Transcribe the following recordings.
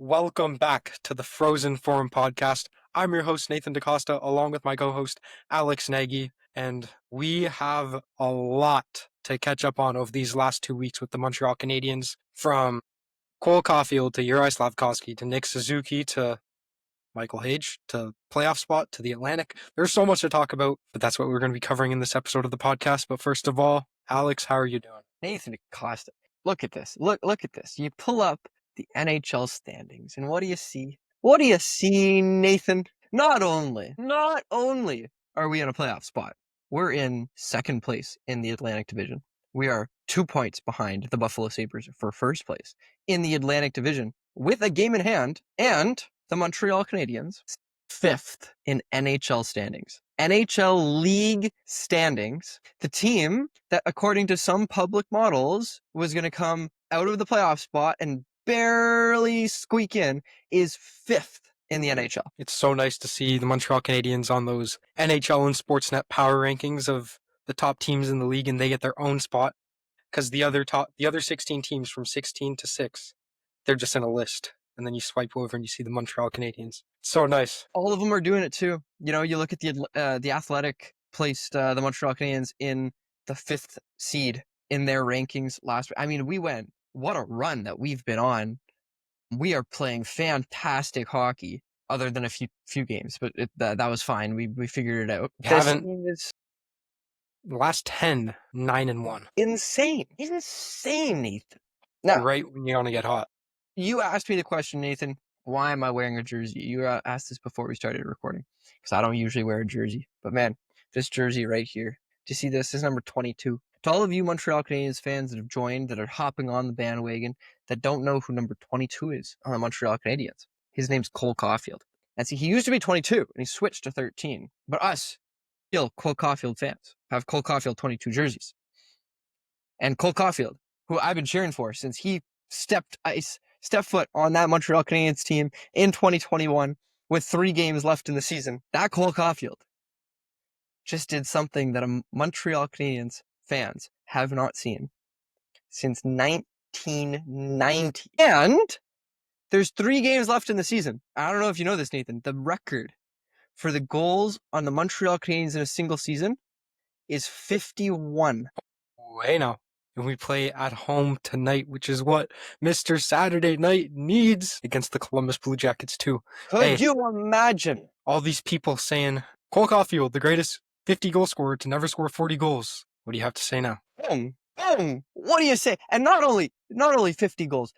Welcome back to the Frozen Forum podcast. I'm your host, Nathan DaCosta, along with my co-host, Alex Nagy, and we have a lot to catch up on over these last 2 weeks with the Montreal Canadiens, from Cole Caulfield to Juraj Slafkovsky to Nick Suzuki to Michael Hage to playoff spot to the Atlantic. There's so much to talk about, but that's what we're going to be covering in this episode of the podcast. But first of all, Alex, how are you doing? Nathan DaCosta, look at this. Look at this. You pull up the NHL standings, and what do you see? What do you see, Nathan? Not only are we in a playoff spot, we're in second place in the Atlantic Division. We are 2 points behind the Buffalo Sabres for first place in the Atlantic Division with a game in hand, and the Montreal Canadiens fifth in NHL standings. NHL League standings. The team that, according to some public models, was going to come out of the playoff spot and barely squeak in is fifth in the NHL. It's so nice to see the Montreal Canadiens on those NHL and Sportsnet power rankings of the top teams in the league, and they get their own spot, because the other 16 teams from 16 to 6, they're just in a list. And then you swipe over and you see the Montreal Canadiens. So nice. All of them are doing it too. You know, you look at the Athletic placed the Montreal Canadiens in the 5th seed in their rankings last week. I mean, what a run that we've been on. We are playing fantastic hockey, other than a few games, but that was fine. We figured it out. The last 10, 9-1. Insane, Nathan. Now, right when you're gonna get hot. You asked me the question, Nathan, why am I wearing a jersey? You asked this before we started recording, because I don't usually wear a jersey. But man, this jersey right here, do you see this? This is number 22. To all of you Montreal Canadiens fans that have joined, that are hopping on the bandwagon, that don't know who number 22 is on the Montreal Canadiens, his name's Cole Caulfield. And see, he used to be 22, and he switched to 13. But us, still Cole Caulfield fans, have Cole Caulfield 22 jerseys. And Cole Caulfield, who I've been cheering for since he stepped foot on that Montreal Canadiens team in 2021 with 3 games left in the season, that Cole Caulfield just did something that a Montreal Canadiens fans have not seen since 1990. And there's 3 games left in the season. I don't know if you know this, Nathan. The record for the goals on the Montreal Canadiens in a single season is 51. Hey now. And we play at home tonight, which is what Mr. Saturday Night needs against the Columbus Blue Jackets too. Could you imagine? All these people saying, Cole Caulfield, the greatest 50 goal scorer to never score 40 goals. What do you have to say now? Boom. What do you say? And not only 50 goals,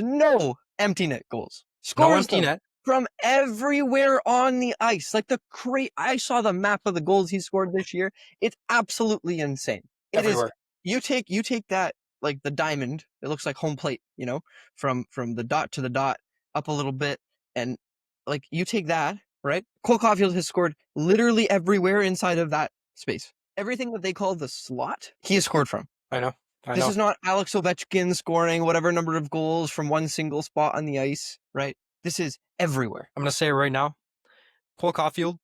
no empty net goals. Scores no empty net. From everywhere on the ice. Like I saw the map of the goals he scored this year. It's absolutely insane. Everywhere. You take that, like the diamond, it looks like home plate, you know, from the dot to the dot up a little bit. And like you take that, right? Cole Caulfield has scored literally everywhere inside of that space. Everything that they call the slot, he has scored from. I know. This is not Alex Ovechkin scoring whatever number of goals from one single spot on the ice, right? This is everywhere. I'm going to say it right now. Cole Caulfield,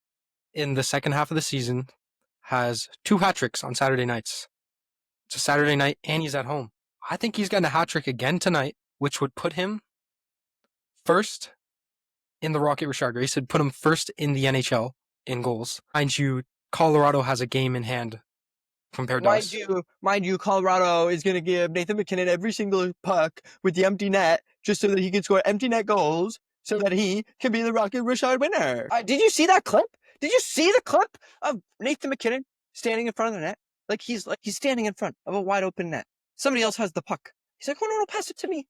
in the second half of the season, has 2 hat tricks on Saturday nights. It's a Saturday night, and he's at home. I think he's getting a hat trick again tonight, which would put him first in the Rocket Richard race. It'd put him first in the NHL in goals. Mind you, Colorado has a game in hand compared to us. Mind you, Colorado is going to give Nathan MacKinnon every single puck with the empty net just so that he can score empty net goals so that he can be the Rocket Richard winner. Did you see that clip? Did you see the clip of Nathan MacKinnon standing in front of the net? Like he's standing in front of a wide open net. Somebody else has the puck. He's like, oh no, pass it to me.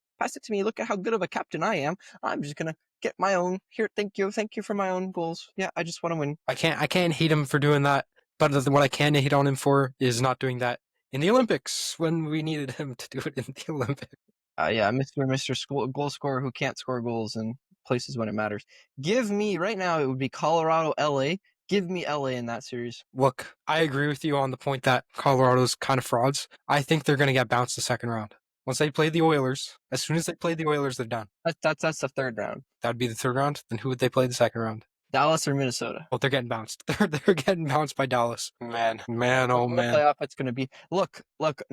Look at how good of a captain I am. I'm just gonna get my own. Here, thank you for my own goals. Yeah, I just want to win. I can't hate him for doing that. But what I can hate on him for is not doing that in the Olympics when we needed him to do it in the Olympics. Yeah, Mr. Goal scorer who can't score goals in places when it matters. Give me right now. It would be Colorado, LA. Give me LA in that series. Look, I agree with you on the point that Colorado's kind of frauds. I think they're going to get bounced the second round. Once they play the Oilers, as soon as they play the Oilers, they're done. That's the third round. That would be the third round. Then who would they play the second round? Dallas or Minnesota? Well, they're getting bounced. They're getting bounced by Dallas. Man, oh man. Playoff it's going to be. Look,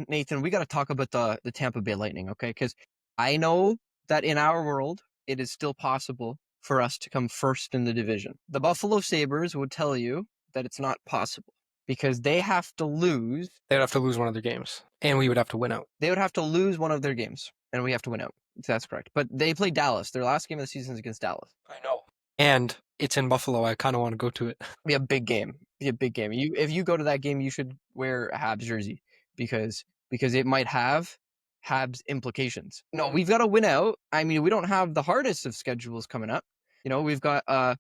Nathan, we got to talk about the Tampa Bay Lightning, okay? Because I know that in our world, it is still possible for us to come first in the division. The Buffalo Sabres would tell you that it's not possible because they have to lose. They would have to lose one of their games, and we would have to win out. They would have to lose one of their games, and we have to win out. That's correct. But they play Dallas. Their last game of the season is against Dallas. I know. And it's in Buffalo. I kind of want to go to it. Be a big game. Be a big game. If you go to that game, you should wear a Habs jersey because it might have Habs implications. No, we've got to win out. I mean, we don't have the hardest of schedules coming up. We've got a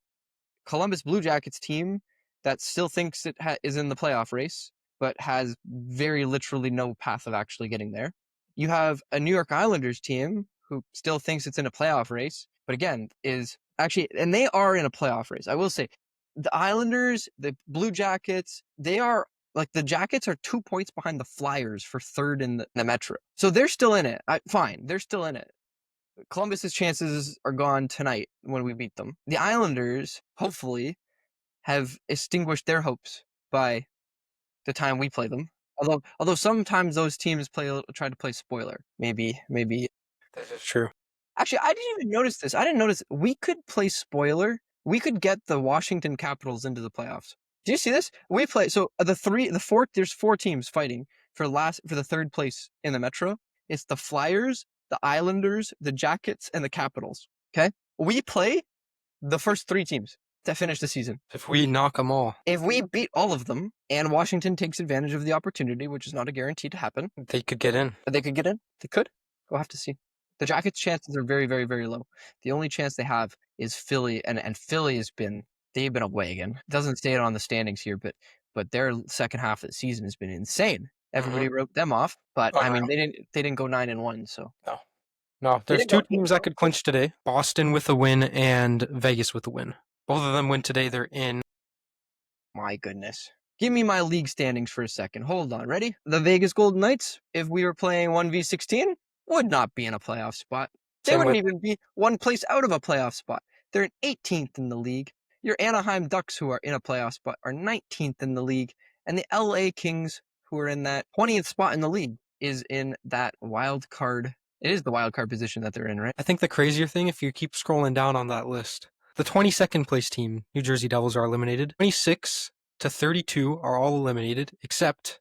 Columbus Blue Jackets team that still thinks it is in the playoff race, but has very literally no path of actually getting there. You have a New York Islanders team who still thinks it's in a playoff race, but again, is actually, and they are in a playoff race. I will say, the Islanders, the Blue Jackets, they are like the Jackets are 2 points behind the Flyers for third in the Metro. So they're still in it. Fine, they're still in it. Columbus's chances are gone tonight when we beat them. The Islanders, hopefully, have extinguished their hopes by the time we play them. Although sometimes those teams try to play spoiler. Maybe. That is true. Actually, I didn't even notice this. I didn't notice we could play spoiler. We could get the Washington Capitals into the playoffs. Do you see this? We play there's 4 teams fighting for the third place in the Metro. It's the Flyers, the Islanders, the Jackets, and the Capitals. Okay? We play the first 3 teams to finish the season. If we knock them all. If we beat all of them, and Washington takes advantage of the opportunity, which is not a guarantee to happen. They could get in. They could get in. They could. We'll have to see. The Jackets' chances are very, very, very low. The only chance they have is Philly, and Philly they've been a wagon. It doesn't say it on the standings here, but their second half of the season has been insane. Everybody wrote them off, but they didn't go 9-1, so. No, there's 2 teams that could clinch today. Boston with a win and Vegas with a win. Both of them win today. They're in. My goodness. Give me my league standings for a second. Hold on. Ready? The Vegas Golden Knights, if we were playing 1v16, would not be in a playoff spot. They wouldn't even be one place out of a playoff spot. They're in 18th in the league. Your Anaheim Ducks, who are in a playoff spot, are 19th in the league. And the LA Kings, who are in that 20th spot in the league, is in that wild card. It is the wild card position that they're in, right? I think the crazier thing, if you keep scrolling down on that list, the 22nd place team, New Jersey Devils, are eliminated. 26 to 32 are all eliminated, except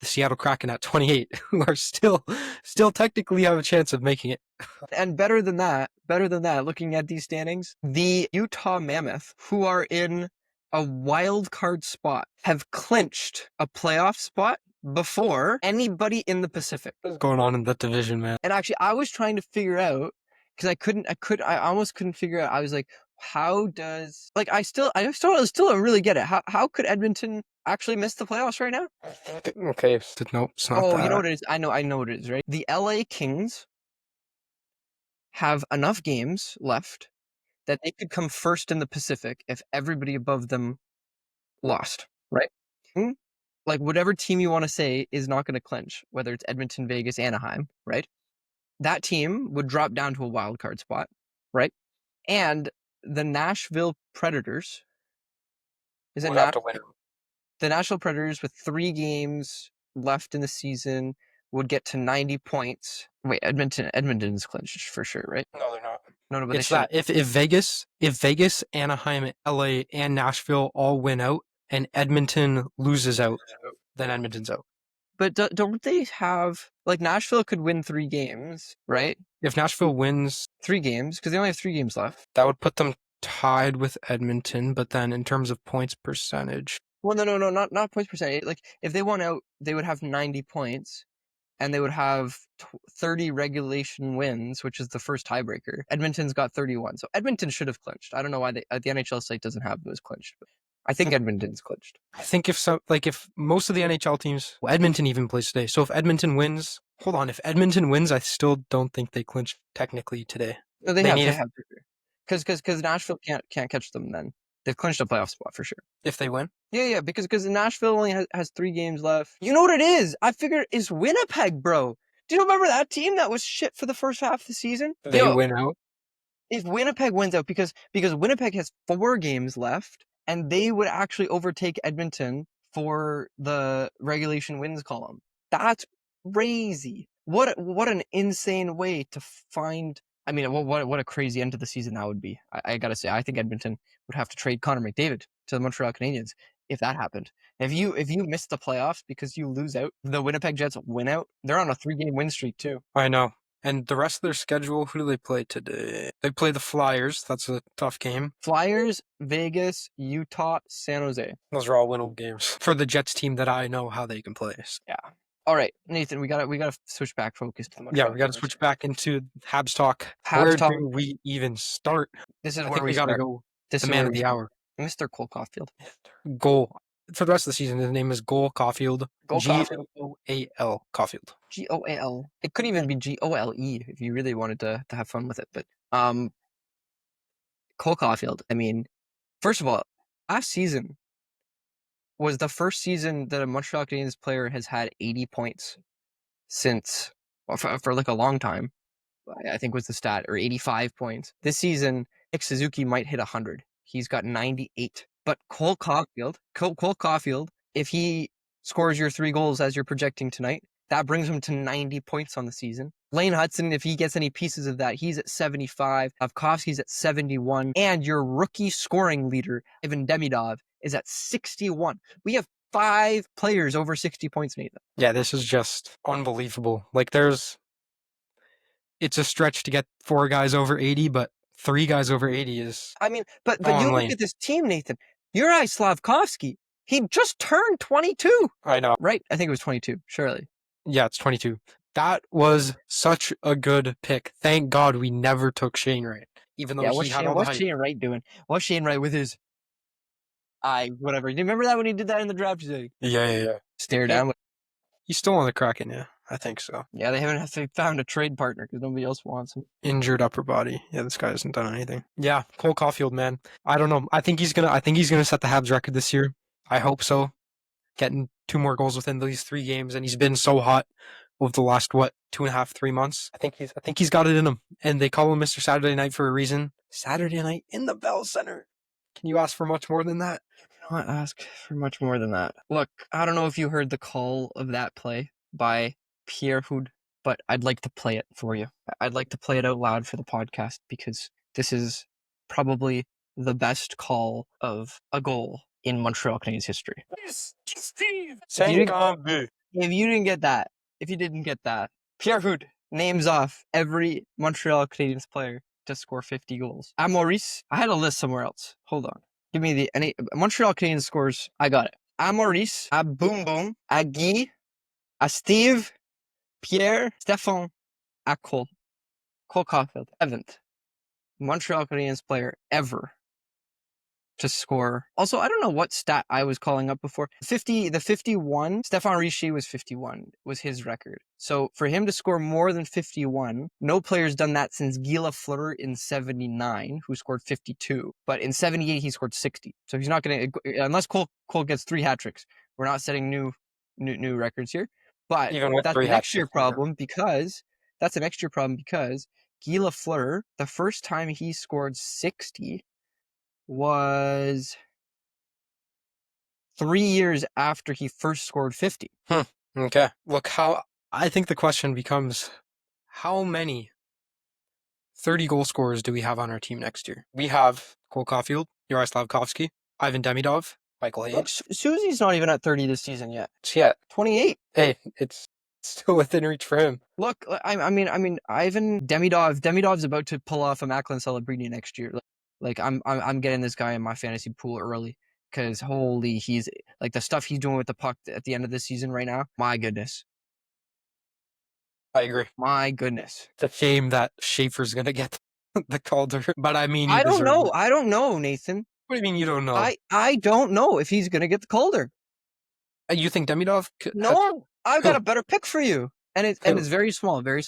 the Seattle Kraken at 28, who are still technically have a chance of making it. And better than that, looking at these standings, the Utah Mammoth, who are in a wild card spot, have clinched a playoff spot before anybody in the Pacific. What's going on in that division, man? And actually, I was trying to figure out, because I almost couldn't figure out. I was like, how does, like, I still don't really get it. How could Edmonton actually miss the playoffs right now? Okay, nope, it's not that. Oh, you know what it is? I know what it is, right? The LA Kings have enough games left that they could come first in the Pacific if everybody above them lost, right? Like, whatever team you want to say is not going to clinch, whether it's Edmonton, Vegas, Anaheim, right? That team would drop down to a wild card spot, right? And the Nashville Predators have to win. The Nashville Predators, with 3 games left in the season, would get to 90 points. Wait, Edmonton's clinched for sure, right? No, they're not. No, but it's that if Vegas, Anaheim, LA, and Nashville all win out, and Edmonton loses out, then Edmonton's out. But don't they have, like, Nashville could win 3 games, right? If Nashville wins 3 games, because they only have 3 games left. That would put them tied with Edmonton, but then in terms of points percentage. Well, no, not points percentage. Like, if they won out, they would have 90 points, and they would have 30 regulation wins, which is the first tiebreaker. Edmonton's got 31, so Edmonton should have clinched. I don't know why the NHL site doesn't have those clinched, but I think Edmonton's clinched. I think if most of the NHL teams, Edmonton even plays today. So if Edmonton wins, I still don't think they clinched technically today. No, they have because Nashville can't catch them. Then they've clinched a playoff spot for sure if they win. Yeah, because Nashville only has 3 games left. You know what it is? I figured it's Winnipeg, bro. Do you remember that team that was shit for the first half of the season? They win out. If Winnipeg wins out, because Winnipeg has 4 games left, and they would actually overtake Edmonton for the regulation wins column. That's crazy. What an insane way to find I mean, what a crazy end to the season that would be. I gotta say, I think Edmonton would have to trade Connor McDavid to the Montreal Canadiens if that happened. If you miss the playoffs because you lose out, the Winnipeg Jets win out. They're on a 3-game win streak too. I know. And the rest of their schedule, who do they play today? They play the Flyers. That's a tough game. Flyers, Vegas, Utah, San Jose. Those are all winnable games for the Jets team that I know how they can play. Yeah. All right, Nathan, we gotta switch back focus to the Yeah, Montreal we got to Canadiens. switch back into Habs talk. Habs Where talk. do we even start? This is I where think we we got to start. go This the is man where of we the start. hour. Mr. Cole Caulfield. Goal. For the rest of the season, his name is Cole Caulfield. Cole Caulfield. Goal. Caulfield. Goal. It could even be Gole if you really wanted to have fun with it. But Cole Caulfield, I mean, first of all, last season was the first season that a Montreal Canadiens player has had 80 points since, well, for like a long time. I think was the stat, or 85 points. This season, Nick Suzuki might hit 100. He's got 98. But Cole Caulfield, if he scores your 3 goals as you're projecting tonight, that brings him to 90 points on the season. Lane Hudson, if he gets any pieces of that, he's at 75. Avkovsky's at 71. And your rookie scoring leader, Ivan Demidov, is at 61. We have 5 players over 60 points, Nathan. Yeah, this is just unbelievable. Like, it's a stretch to get 4 guys over 80, but 3 guys over 80 is. I mean, but you look at this team, Nathan. Yuri Slavkovsky, he just turned 22. I know. Right? I think it was 22, surely. Yeah, it's 22. That was such a good pick. Thank God we never took Shane Wright, even though he had all the what's hype. Shane Wright doing? What's Shane Wright with his whatever? Do you remember that when he did that in the draft? He's like, Yeah. stare down. He's still on the Kraken, yeah. I think so. Yeah, they haven't found a trade partner because nobody else wants him. Injured upper body. Yeah, this guy hasn't done anything. Yeah, Cole Caulfield, man. I don't know. I think he's gonna set the Habs record this year. I hope so. Getting 2 more goals within these 3 games, and he's been so hot over the last 2.5, 3 months. I think he's got it in him. And they call him Mr. Saturday Night for a reason. Saturday night in the Bell Center. Can you ask for much more than that? I cannot ask for much more than that. Look, I don't know if you heard the call of that play by Pierre Houd, but I'd like to play it for you. I'd like to play it out loud for the podcast because this is probably the best call of a goal in Montreal Canadiens history. Steve! If you didn't get that, Pierre Houd names off every Montreal Canadiens player to score 50 goals. À Maurice, I had a list somewhere else. Hold on. Give me the Montreal Canadiens scores. I got it. À Maurice, à Boom Boom, à Guy, à Steve, Pierre, Stéphane, à Cole. Cole Caulfield, seventh Montreal Canadiens player ever to score. Also, I don't know what stat I was calling up before. The 51, Stéphane Richer was 51, was his record. So for him to score more than 51, no player's done that since Guy Lafleur in 79, who scored 52. But in 78, he scored 60. So he's not going to, unless Cole gets 3 hat tricks, we're not setting new records here. But that's an extra problem because Guy Lafleur, the first time he scored 60 was 3 years after he first scored 50. Okay. Look, I think the question becomes, how many 30-goal scorers do we have on our team next year? We have Cole Caulfield, Yuri Slavkovsky, Ivan Demidov, Michael Hayes. Susie's not even at 30 this season yet. Yeah. 28. Hey, it's still within reach for him. Look, I mean, Ivan Demidov's about to pull off a Macklin Celebrini next year. Like I'm getting this guy in my fantasy pool early because holy, he's like the stuff he's doing with the puck at the end of the season right now. My goodness. I agree. My goodness. It's a shame that Schaefer's gonna get the Calder, but I mean, I don't know. I don't know, Nathan. What do you mean you don't know? I don't know if he's gonna get the Calder. You think Demidov? No, I've got a better pick for you, and it's very small, very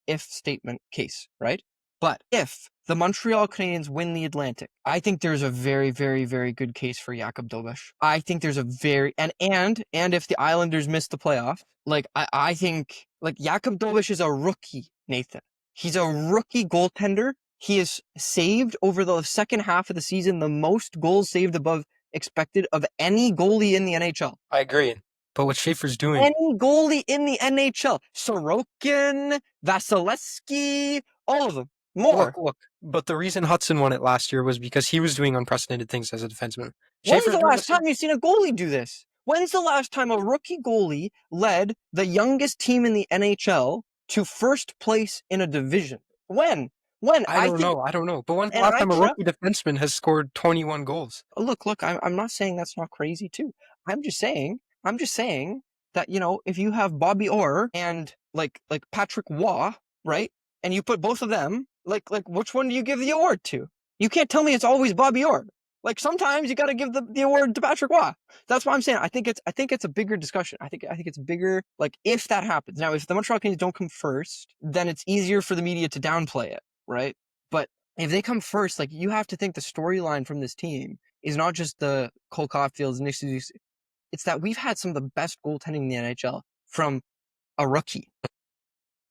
if statement case, right? But if the Montreal Canadiens win the Atlantic, I think there's a very, very, very good case for Jakub Dobeš. I think there's a very and if the Islanders miss the playoff, like I think like Jakub Dobeš is a rookie, Nathan. He's a rookie goaltender. He has saved over the second half of the season the most goals saved above expected of any goalie in the NHL. I agree. But what Schaefer's doing... Any goalie in the NHL. Sorokin, Vasilevsky, All of them. More. Look. But the reason Hudson won it last year was because he was doing unprecedented things as a defenseman. When's Schaefer's the doing last time you've seen a goalie do this? When's the last time a rookie goalie led the youngest team in the NHL to first place in a division? When? I don't know. But when's the last time a rookie defenseman has scored 21 goals? Look, I'm not saying that's not crazy too. I'm just saying that, if you have Bobby Orr and like Patrick Waugh, right? And you put both of them, like which one do you give the award to? You can't tell me it's always Bobby Orr. Like sometimes you got to give the award to Patrick Waugh. That's why I'm saying I think it's a bigger discussion. I think it's bigger. Like if that happens now, if the Montreal Canadiens don't come first, then it's easier for the media to downplay it, right? But if they come first, like you have to think the storyline from this team is not just the Cole Caulfields and it's that we've had some of the best goaltending in the NHL from a rookie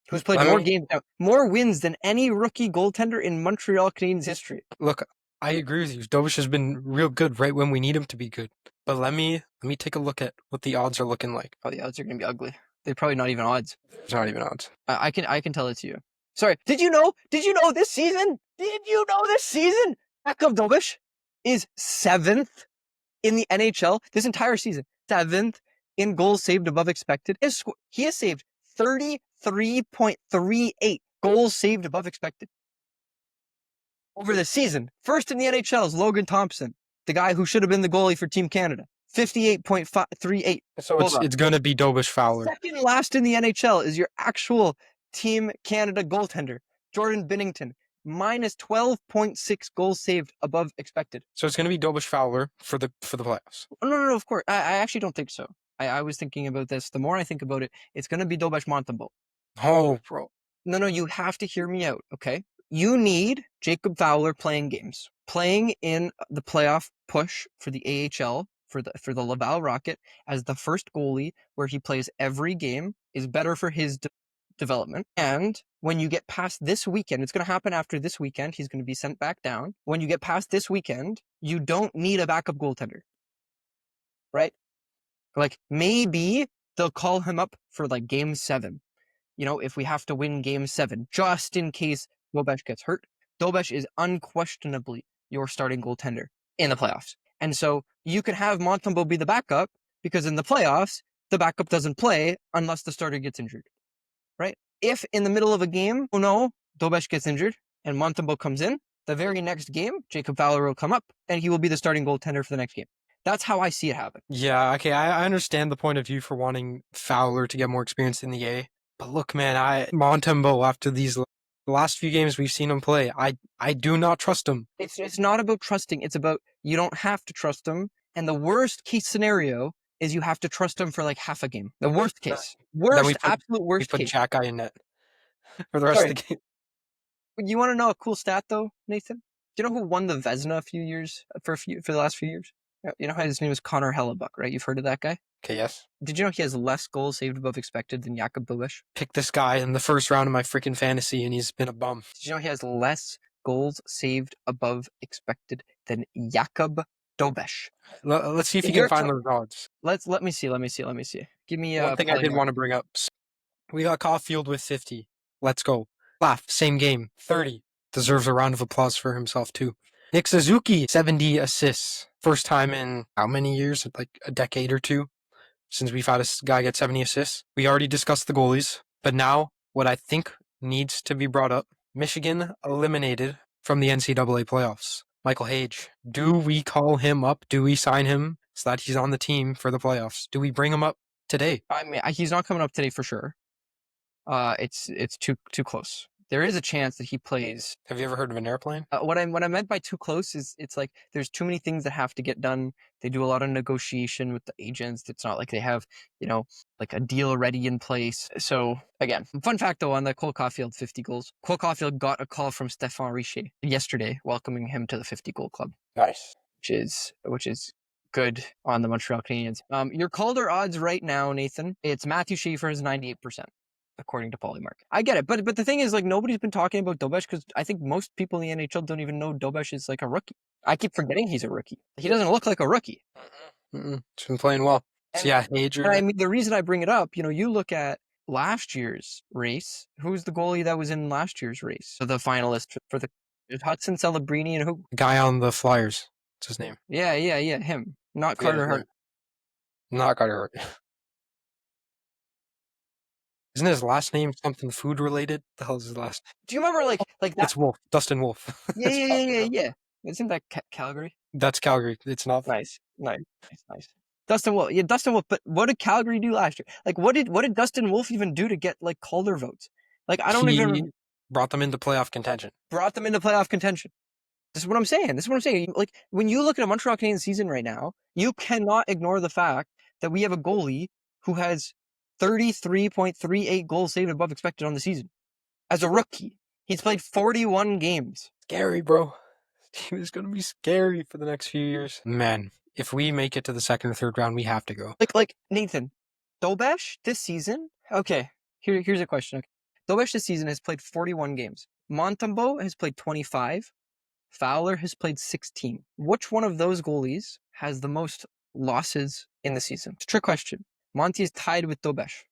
who's played more games, more wins than any rookie goaltender in Montreal Canadiens history. Look, I agree with you. Dobish has been real good right when we need him to be good. But let me take a look at what the odds are looking like. Oh, the odds are going to be ugly. They're probably not even odds. It's not even odds. I can tell it to you. Sorry. Did you know this season? Jakub Dobish is 7th in the NHL this entire season. 7th in goals saved above expected. He has saved 33.38 goals saved above expected over the season. First in the NHL is Logan Thompson, the guy who should have been the goalie for Team Canada. 58.38. So it's going to be Dobish Fowler. Second last in the NHL is your actual Team Canada goaltender, Jordan Binnington, minus 12.6 goals saved above expected. So it's going to be Dobish Fowler for the playoffs. No, of course. I actually don't think so. I was thinking about this. The more I think about it, it's going to be Dobish Montembeault. Oh, bro. No, you have to hear me out, okay? You need Jakub Fowler playing games, playing in the playoff push for the AHL, for the Laval Rocket as the first goalie where he plays every game is better for his development. And when you get past this weekend, it's going to happen after this weekend. He's going to be sent back down. When you get past this weekend, you don't need a backup goaltender, right? Like maybe they'll call him up for like game 7. If we have to win game 7, just in case Dobish gets hurt. Dobish is unquestionably your starting goaltender in the playoffs. And so you can have Montembeault be the backup because in the playoffs, the backup doesn't play unless the starter gets injured, right? If in the middle of a game, Dobish gets injured and Montembeault comes in, the very next game, Jakub Fowler will come up and he will be the starting goaltender for the next game. That's how I see it happen. Yeah, okay, I understand the point of view for wanting Fowler to get more experience in the A. But look, man, Montembeault, after these last few games we've seen him play, I do not trust him. It's not about trusting. It's about you don't have to trust him. And the worst case scenario is you have to trust him for like half a game. The worst case. Absolute worst case. We put Jack Guy in net for the rest of the game. You want to know a cool stat though, Nathan? Do you know who won the Vezina for the last few years? You know how his name is Connor Hellebuck, right? You've heard of that guy? Okay, yes. Did you know he has less goals saved above expected than Jakub Dobish? Picked this guy in the first round of my freaking fantasy, and he's been a bum. Did you know he has less goals saved above expected than Jakub Dobish? Let's see if you can find those odds. Let me see. Give me one thing I did want to bring up. We got Caulfield with 50. Let's go. Laugh. Same game. 30. Deserves a round of applause for himself, too. Nick Suzuki, 70 assists. First time in how many years? Like a decade or two since we've had a guy get 70 assists. We already discussed the goalies, but now what I think needs to be brought up, Michigan eliminated from the NCAA playoffs. Michael Hage. Do we call him up? Do we sign him so that he's on the team for the playoffs? Do we bring him up today? I mean, he's not coming up today for sure. It's too close. There is a chance that he plays. Have you ever heard of an airplane? What I meant by too close is it's like there's too many things that have to get done. They do a lot of negotiation with the agents. It's not like they have, like a deal already in place. So again, fun fact though on the Cole Caulfield 50 goals. Cole Caulfield got a call from Stéphane Richer yesterday welcoming him to the 50 goal club. Nice. Which is good on the Montreal Canadiens. Your Calder odds right now, Nathan, it's Matthew Schaefer is 98%. According to Polymark. I get it, but the thing is, like, nobody's been talking about Dobish because I think most people in the NHL don't even know Dobish is like a rookie. I keep forgetting he's a rookie. He doesn't look like a rookie. He's been playing well. So yeah, I mean, the reason I bring it up, you look at last year's race, who's the goalie that was in last year's race? So the finalist for the Hudson Celebrini and who? The guy on the Flyers. What's his name? Yeah, him. Not Yeah, Carter Hart. not Carter Hart. Isn't his last name something food related? The hell's his last name? Do you remember like that? It's Wolf. Dustin Wolf. Yeah. Isn't that Calgary? That's Calgary. It's not. Nice. Dustin Wolf. Yeah, Dustin Wolf. But what did Calgary do last year? Like, what did Dustin Wolf even do to get like Calder votes? Like, I don't even brought them into playoff contention. Brought them into playoff contention. This is what I'm saying. Like, when you look at a Montreal Canadiens season right now, you cannot ignore the fact that we have a goalie who has 33.38 goals saved above expected on the season. As a rookie, he's played 41 games. Scary, bro. This team is going to be scary for the next few years. Man, if we make it to the second or third round, we have to go. Like Nathan, Dobesh this season. Okay, here's a question. Okay. Dobesh this season has played 41 games. Montembeault has played 25. Fowler has played 16. Which one of those goalies has the most losses in the season? It's a trick question. Monty is tied with Dobesh.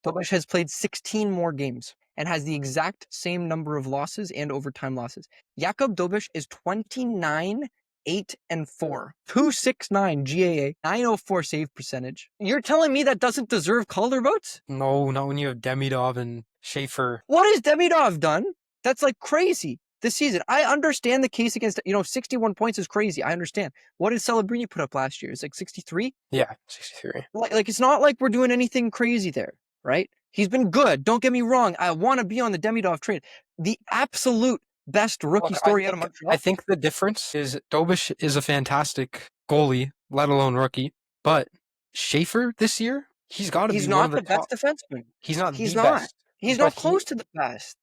Dobesh has played 16 more games and has the exact same number of losses and overtime losses. Jakub Dobesh is 29, 8, and 4. 269 GAA, 904 save percentage. You're telling me that doesn't deserve Calder votes? No, not when you have Demidov and Schaefer. What has Demidov done? That's like crazy this season. I understand the case against, 61 points is crazy. I understand. What did Celebrini put up last year? It's like 63? Yeah, 63. Like it's not like we're doing anything crazy there, right? He's been good. Don't get me wrong. I want to be on the Demidov trade. The absolute best rookie story out of Montreal. I think the difference is Dobish is a fantastic goalie, let alone rookie. But Schaefer this year, he's got to be one of the best defenseman. He's not He's the not. best. He's not close to the best.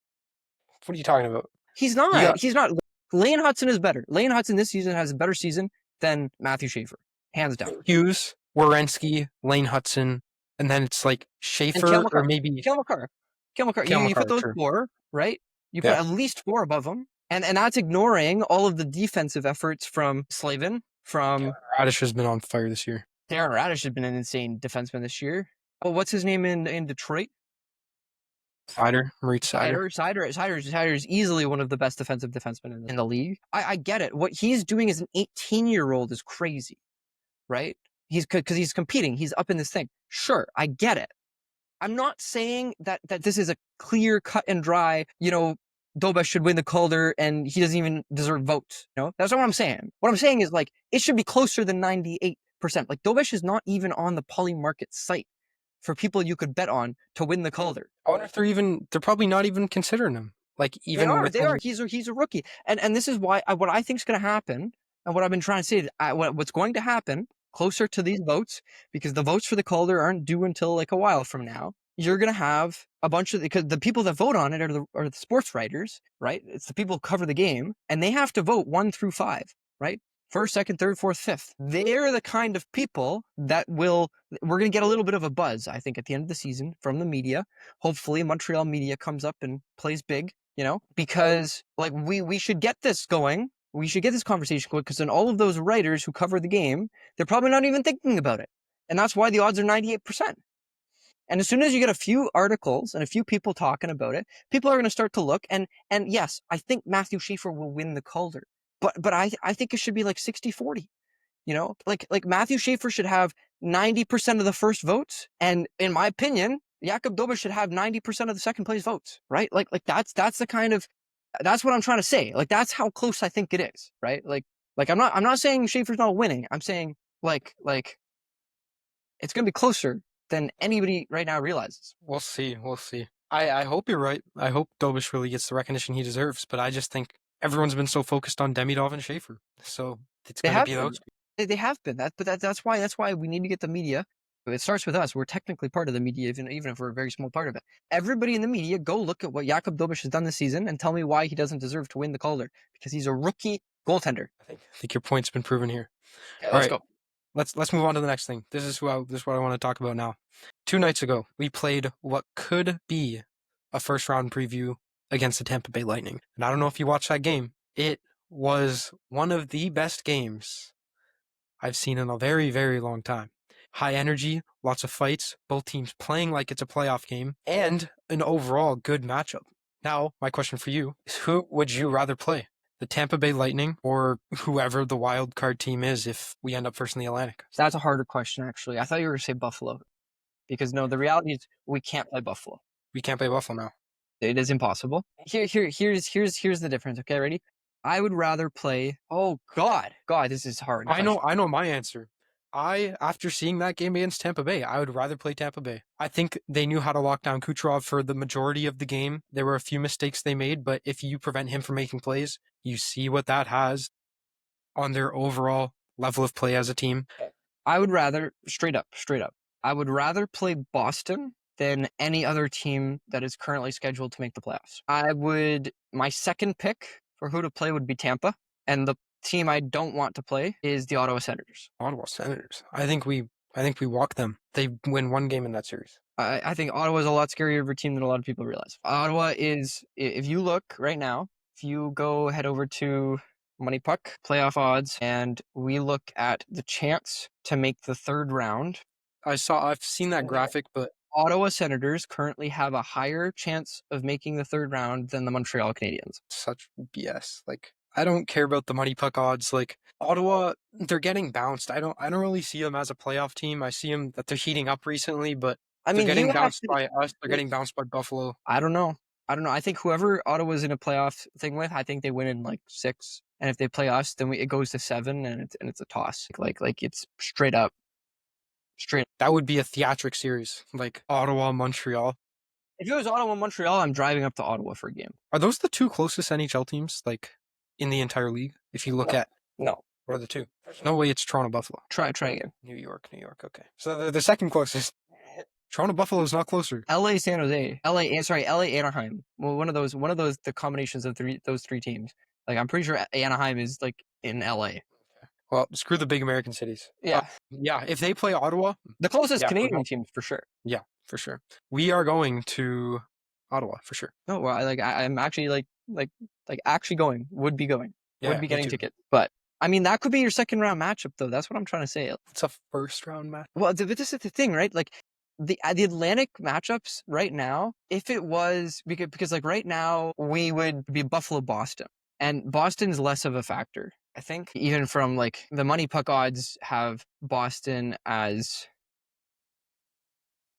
What are you talking about? He's not. He's not. Lane Hudson is better. Lane Hudson this season has a better season than Matthew Schaefer, hands down. Hughes, Werenski, Lane Hudson, and then it's like Schaefer or maybe Cale Makar. You put those four, right? You put at least 4 above them, and that's ignoring all of the defensive efforts from Slavin. From Radish has been on fire this year. Darren Radish has been an insane defenseman this year. Oh, what's his name in Detroit? Moritz Seider. Seider is easily one of the best defensive defensemen in the league. I get it. What he's doing as an 18-year-old is crazy, right? Because he's competing. He's up in this thing. Sure, I get it. I'm not saying that this is a clear cut and dry, Dobesh should win the Calder and he doesn't even deserve votes. That's not what I'm saying. What I'm saying is like, it should be closer than 98%. Like Dobesh is not even on the Poly Market site for people you could bet on to win the Calder. I wonder if they're probably not even considering him. Like even they are. He's a rookie. And this is why what I think is going to happen and what I've been trying to say, what's going to happen closer to these votes, because the votes for the Calder aren't due until like a while from now. You're going to have a bunch of, because the people that vote on it are the sports writers, right? It's the people who cover the game, and they have to vote 1 through 5, right? First, second, third, fourth, fifth. They're the kind of people that we're going to get a little bit of a buzz, I think, at the end of the season from the media. Hopefully Montreal media comes up and plays big, because like we should get this going. We should get this conversation going, because then all of those writers who cover the game, they're probably not even thinking about it. And that's why the odds are 98%. And as soon as you get a few articles and a few people talking about it, people are going to start to look. And yes, I think Matthew Schaefer will win the Calder. But I think it should be like 60-40. Like Matthew Schaefer should have 90% of the first votes. And in my opinion, Jakub Dobesh should have 90% of the second place votes, right? Like that's the kind of, that's what I'm trying to say. Like, that's how close I think it is, right? Like I'm not saying Schaefer's not winning. I'm saying like it's going to be closer than anybody right now realizes. We'll see. I hope you're right. I hope Dobish really gets the recognition he deserves, but I just think everyone's been so focused on Demidov and Schaefer. So it's going to be those. They have been. That's why we need to get the media. It starts with us. We're technically part of the media, even if we're a very small part of it. Everybody in the media, go look at what Jakub Dobish has done this season and tell me why he doesn't deserve to win the Calder, because he's a rookie goaltender. I think your point's been proven here. Okay, let's go. Let's move on to the next thing. This is what I want to talk about now. 2 nights ago, we played what could be a first round preview against the Tampa Bay Lightning. And I don't know if you watched that game. It was one of the best games I've seen in a very, very long time. high energy, lots of fights, both teams playing like it's a playoff game, and an overall good matchup. Now, my question for you is, who would you rather play? The Tampa Bay Lightning or whoever the wild card team is if we end up first in the Atlantic? So that's a harder question, actually. I thought you were going to say Buffalo. Because no, the reality is we can't play Buffalo. We can't play Buffalo now. It is impossible. Here's the difference. Okay, ready? I would rather play. Oh God, this is hard. I know my answer. After seeing that game against Tampa Bay, I would rather play Tampa Bay. I think they knew how to lock down Kucherov for the majority of the game. There were a few mistakes they made, but if you prevent him from making plays, you see what that has on their overall level of play as a team. I would rather, straight up, I would rather play Boston than any other team that is currently scheduled to make the playoffs. My second pick for who to play would be Tampa, and the team I don't want to play is the Ottawa Senators. Ottawa Senators. I think we walk them. They win one game in that series. I think Ottawa is a lot scarier of a team than a lot of people realize. Ottawa is, if you look right now, if you go head over to Money Puck playoff odds, and we look at the chance to make the third round. I've seen that graphic, but Ottawa Senators currently have a higher chance of making the third round than the Montreal Canadiens. Such BS. Like, I don't care about the Money Puck odds. Like, Ottawa, they're getting bounced. I don't really see them as a playoff team. I see them that they're heating up recently, but they're getting bounced by us. They're getting bounced by Buffalo. I don't know. I think whoever Ottawa's in a playoff thing with, I think they win in like 6. And if they play us, then it goes to 7, and it's a toss. Like it's straight up. That would be a theatric series, like Ottawa, Montreal. If it was Ottawa, Montreal, I'm driving up to Ottawa for a game. Are those the 2 closest NHL teams, like, in the entire league? If you look at no, what are the 2? No way, it's Toronto, Buffalo. Try again. New York. Okay. So the second closest. Toronto, Buffalo is not closer. LA, San Jose, LA, Anaheim. Well, one of those, the combinations of those 3 teams. Like, I'm pretty sure Anaheim is like in LA. Well, screw the big American cities. Yeah. Yeah, if they play Ottawa, the closest Canadian team for sure. Yeah, for sure. We are going to Ottawa for sure. No, well, I'm actually actually going. Would be going. Yeah, would be getting tickets. But I mean, that could be your second round matchup, though. That's what I'm trying to say. It's a first round match. Well, this is the thing, right? Like, the Atlantic matchups right now, if it was because like right now we would be Buffalo, Boston, and Boston's less of a factor. I think even from like the Money Puck odds have Boston as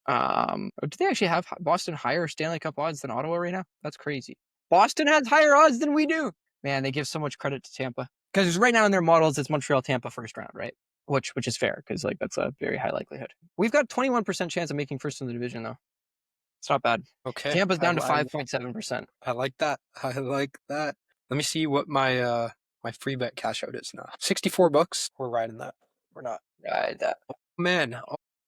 do they actually have Boston higher Stanley Cup odds than Ottawa right now? That's crazy. Boston has higher odds than we do. Man, they give so much credit to Tampa because right now in their models it's Montreal, Tampa first round, right? Which is fair because like that's a very high likelihood. We've got 21% chance of making first in the division though. It's not bad. Okay. Tampa's down to 5.7%. I like that. Let me see what my my free bet cash out is now. $64. We're riding that. We're not. Ride that. Oh, man,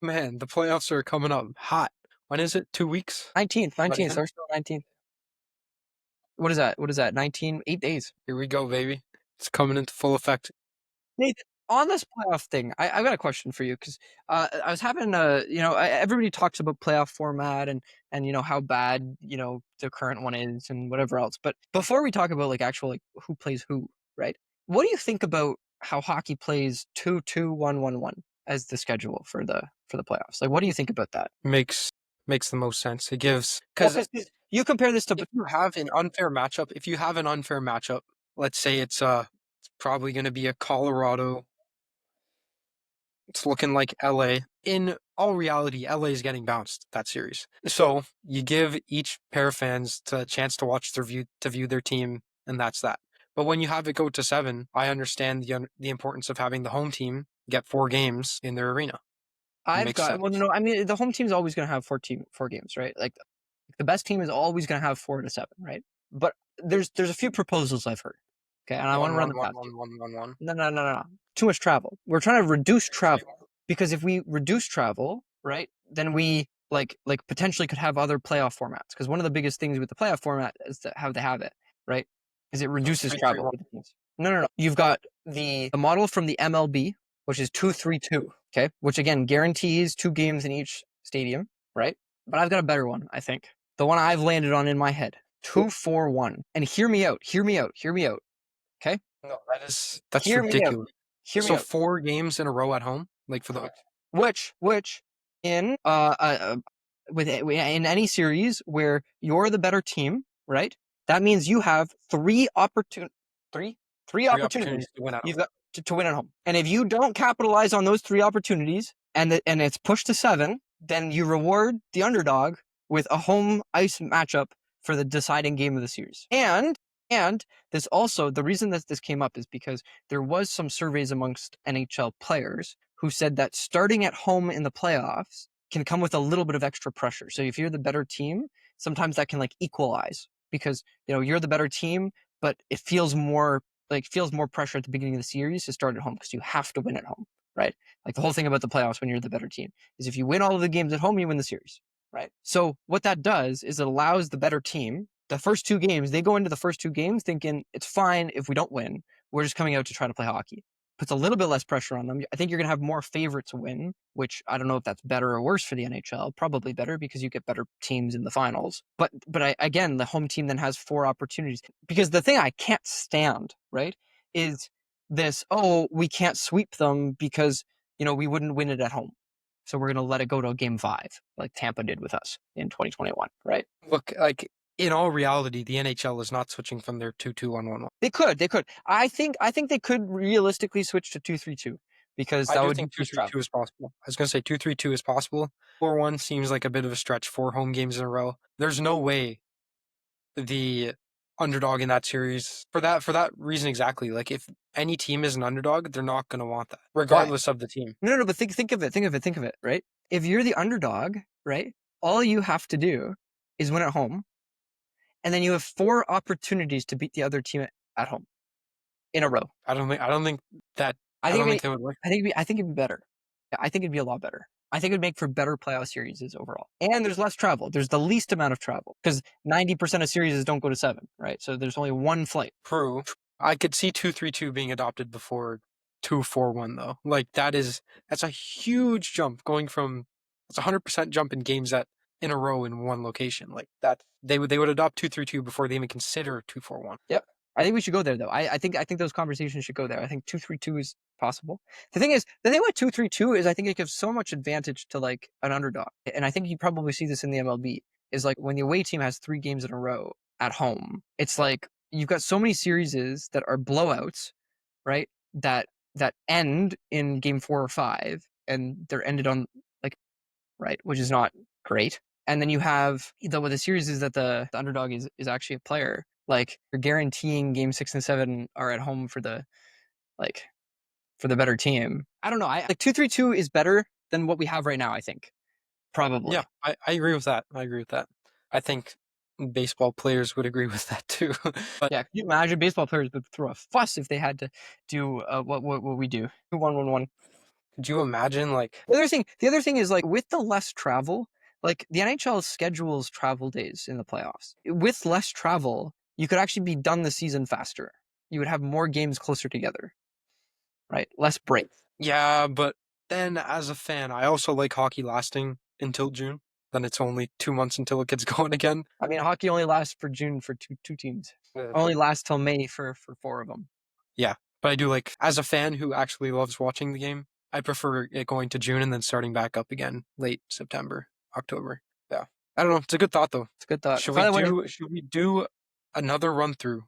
the playoffs are coming up hot. When is it? 2 weeks? 19th. So we're still 19th. What is that? 19, 8 days. Here we go, baby. It's coming into full effect. Nathan, on this playoff thing, I've got a question for you because I was having everybody talks about playoff format and how bad the current one is and whatever else. But before we talk about like actual like who plays who, right? What do you think about how hockey plays 2-2-1-1-1 as the schedule for the playoffs? Like, what do you think about that? Makes the most sense. It gives because you compare this to if you have an unfair matchup. Let's say it's probably going to be a Colorado. It's looking like LA. In all reality, LA is getting bounced that series. So you give each pair of fans a chance to watch view their team, and that's that. But when you have it go to 7, I understand the importance of having the home team get 4 games in their arena. The home team's always going to have 4 games, right? Like the best team is always going to have 4 to 7, right? But there's a few proposals I've heard. Okay, and I want to run them past you. No. Too much travel. We're trying to reduce travel because if we reduce travel, right, then we like potentially could have other playoff formats. Because one of the biggest things with the playoff format is how they have it, right? Is it reduces travel. No. You've got the model from the MLB, which is 2-3-2, okay, which again guarantees 2 games in each stadium, right? But I've got a better one, I think. The one I've landed on in my head, 2-4-1. And hear me out. Okay? No, that's ridiculous. 4 games in a row at home, like for the Which in in any series where you're the better team, right? That means you have three opportunities Three opportunities to win at you've home. got to win at home. And if you don't capitalize on those three opportunities and it's pushed to 7, then you reward the underdog with a home ice matchup for the deciding game of the series. And this also, the reason that this came up is because there was some surveys amongst NHL players who said that starting at home in the playoffs can come with a little bit of extra pressure. So if you're the better team, sometimes that can like equalize because you're the better team, but it feels more pressure at the beginning of the series to start at home because you have to win at home, right? Like the whole thing about the playoffs when you're the better team is if you win all of the games at home, you win the series, right? So what that does is it allows the better team, the first 2 games, they go into the first 2 games thinking it's fine if we don't win. We're just coming out to try to play hockey. Puts a little bit less pressure on them. I think you're going to have more favorites win, which I don't know if that's better or worse for the NHL. Probably better because you get better teams in the finals. But again, the home team then has 4 opportunities. Because the thing I can't stand, right, is this, we can't sweep them because, we wouldn't win it at home. So we're going to let it go to game 5, like Tampa did with us in 2021, right? Look, like in all reality, the NHL is not switching from their 2-2-1-1. They could. I think they could realistically switch to 2-3-2 because I that do would think decrease travel. 2-3-2 is possible. I was going to say 2-3-2 is possible. 4-1 seems like a bit of a stretch. 4 home games in a row. There's no way the underdog in that series for that reason exactly. Like if any team is an underdog, they're not going to want that, regardless of the team. No, but think of it, right? If you're the underdog, right? All you have to do is win at home, and then you have 4 opportunities to beat the other team at home in a row. I don't think that. I think that would work. I think it'd be better. I think it'd be a lot better. I think it'd make for better playoff series overall. And there's less travel. There's the least amount of travel because 90% of series don't go to 7, right? So there's only 1 flight. True. I could see 2-3-2 being adopted before 2-4-1 though. Like that's a huge jump going from it's 100% jump in games in a row in one location. Like that they would adopt 2-3-2 before they even consider 2-4-1. Yep. I think we should go there though. I think those conversations should go there. I think 2-3-2 is possible. The thing with 2-3-2 is I think it gives so much advantage to like an underdog. And I think you probably see this in the MLB is like when the away team has 3 games in a row at home, it's like you've got so many series that are blowouts, right? That end in game 4 or 5 and they're ended on like right, which is not great. And then you have with the series is that the underdog is actually a player. Like you're guaranteeing game 6 and 7 are at home for the better team. I don't know. I like 2-3-2 is better than what we have right now, I think. Probably. Yeah, I agree with that. I think baseball players would agree with that too. But yeah, can you imagine baseball players would throw a fuss if they had to do what we do? 1-1-1. could you imagine like The other thing is like with the less travel, like the NHL schedules travel days in the playoffs. With less travel, you could actually be done the season faster. You would have more games closer together. Right? Less break. yeah, but then as a fan, I also like hockey lasting until June. Then it's only 2 months until it gets going again. I mean, hockey only lasts for June for two teams. Only lasts till May for 4 of them. Yeah, but I do like, as a fan who actually loves watching the game, I prefer it going to June and then starting back up again late September, October. Yeah. I don't know. It's a good thought, though. It's a good thought. Should we do another run through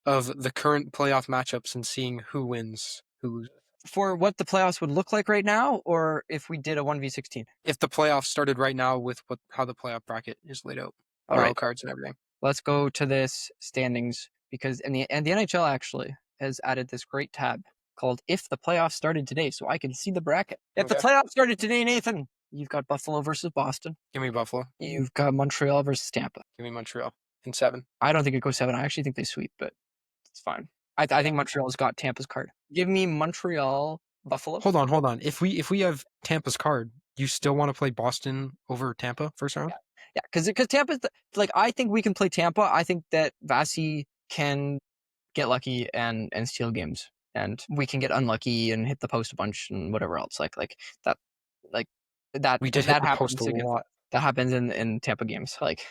of the current playoff matchups and seeing who wins, who? For what the playoffs would look like right now, or if we did a 1v16? If the playoffs started right now with how the playoff bracket is laid out, wild cards and everything. Let's go to this standings because the NHL actually has added this great tab called If the Playoffs Started Today, so I can see the bracket. If the playoffs started today, Nathan, you've got Buffalo versus Boston. Give me Buffalo. You've got Montreal versus Tampa. Give me Montreal in 7. I don't think it goes 7. I actually think they sweep, but it's fine. I think Montreal's got Tampa's card. Give me Montreal, Buffalo. Hold on. If we have Tampa's card, you still want to play Boston over Tampa first round? Yeah, because Tampa's like I think we can play Tampa. I think that Vasi can get lucky and steal games, and we can get unlucky and hit the post a bunch and whatever else. Like that. We did hit the post a lot. That happens in Tampa games. Like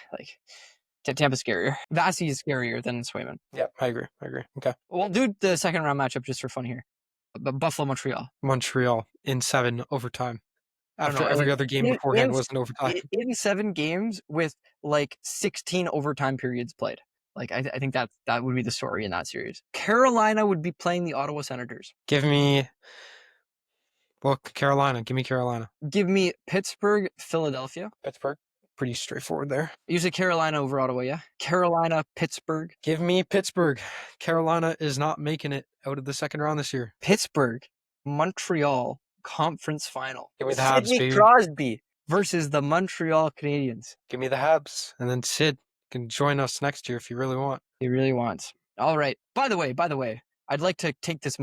Tampa's scarier. Vasi is scarier than Swayman. Yeah, I agree. Okay. We'll do the second round matchup just for fun here. But Buffalo, Montreal. Montreal in 7 overtime. After know, every like, other game in, beforehand was an overtime. in 7 games with like 16 overtime periods played. Like I think that would be the story in that series. Carolina would be playing the Ottawa Senators. Give me Carolina. Give me Carolina. Give me Pittsburgh, Philadelphia. Pittsburgh. Pretty straightforward there. You say Carolina over Ottawa, yeah? Carolina, Pittsburgh. Give me Pittsburgh. Carolina is not making it out of the second round this year. Pittsburgh, Montreal, conference final. Give me the Habs, Sidney baby. Crosby versus the Montreal Canadiens. Give me the Habs. And then Sid can join us next year if you really want. He really wants. All right. By the way, I'd like to take this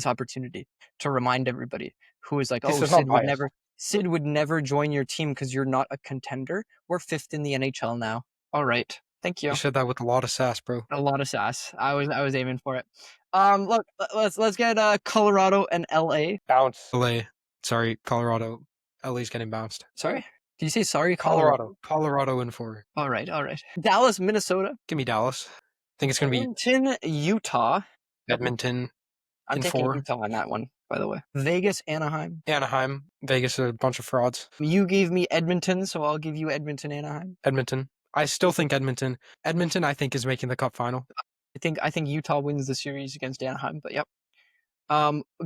opportunity to remind everybody who is like, This oh, is not biased. Sid would never join your team because you're not a contender. We're 5th in the NHL now. All right. Thank you. You said that with a lot of sass, bro. A lot of sass. I was aiming for it. Look, let's get Colorado and LA. Bounce. LA. Sorry, Colorado. LA's getting bounced. Sorry? Did you say sorry? Colorado in 4. All right. Dallas, Minnesota. Give me Dallas. I think it's going to be Edmonton, Utah. Edmonton I'm in taking 4. Utah on that one, by the way. Vegas, Anaheim. Anaheim. Vegas are a bunch of frauds. You gave me Edmonton, so I'll give you Edmonton, Anaheim. Edmonton. I still think Edmonton. Edmonton, I think, is making the cup final. I think Utah wins the series against Anaheim, but yep.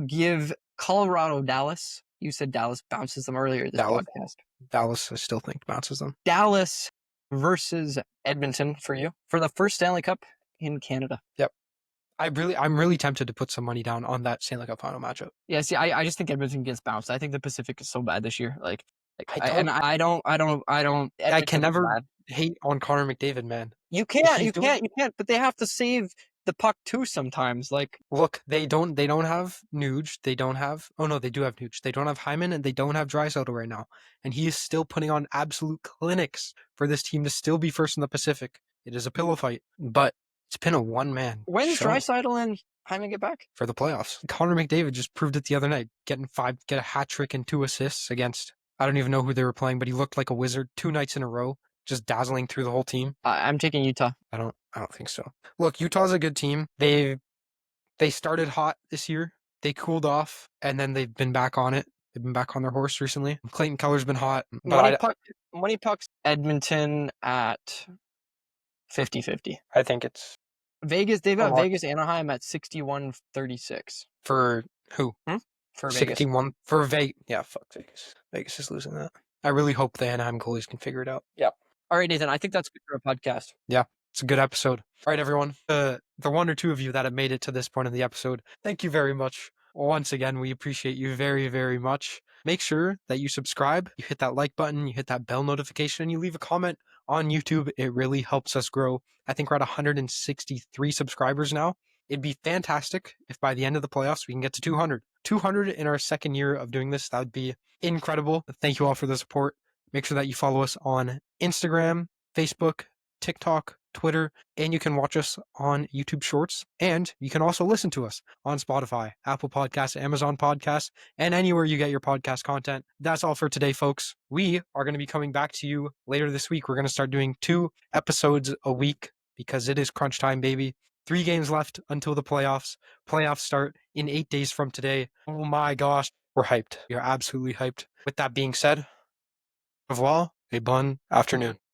Give Colorado, Dallas. You said Dallas bounces them earlier this podcast. Dallas, I still think bounces them. Dallas versus Edmonton for you for the first Stanley Cup in Canada. Yep. I'm really tempted to put some money down on that Stanley Cup final matchup. Yeah, see, I just think Edmonton gets bounced. I think the Pacific is so bad this year. I can never hate on Connor McDavid, man. You can't. But they have to save the puck too sometimes. Like, look, they don't have Nuge. They do have Nuge. They don't have Hyman, and they don't have Draisaitl right now. And he is still putting on absolute clinics for this team to still be first in the Pacific. It is a pillow fight, but it's been a one-man when's show. Draisaitl and Hyman get back? For the playoffs. Connor McDavid just proved it the other night, get a hat trick and 2 assists against, I don't even know who they were playing, but he looked like a wizard 2 nights in a row, just dazzling through the whole team. I'm taking Utah. I don't think so. Look, Utah's a good team. They started hot this year. They cooled off, and then they've been back on it. They've been back on their horse recently. Clayton Keller's been hot. Money pucks Edmonton at 50-50. I think it's Vegas. They've got Vegas, Anaheim at 61-36. For who? For 61 Vegas. For Vegas. Yeah, fuck Vegas. Vegas is losing that. I really hope the Anaheim goalies can figure it out. Yeah. All right, Nathan. I think that's good for a podcast. Yeah. It's a good episode. All right, everyone. The 1 or 2 of you that have made it to this point in the episode, thank you very much. Once again, we appreciate you very, very much. Make sure that you subscribe, you hit that like button, you hit that bell notification, and you leave a comment on YouTube. It really helps us grow. I think we're at 163 subscribers now. It'd be fantastic if by the end of the playoffs we can get to 200. 200 in our second year of doing this. That would be incredible. Thank you all for the support. Make sure that you follow us on Instagram, Facebook, TikTok, Twitter, and you can watch us on YouTube Shorts. And you can also listen to us on Spotify, Apple Podcasts, Amazon Podcasts, and anywhere you get your podcast content. That's all for today, folks. We are going to be coming back to you later this week. We're going to start doing 2 episodes a week because it is crunch time, baby. 3 games left until the playoffs. Playoffs start in 8 days from today. Oh my gosh. We're hyped. We are absolutely hyped. With that being said, au revoir, a bon afternoon.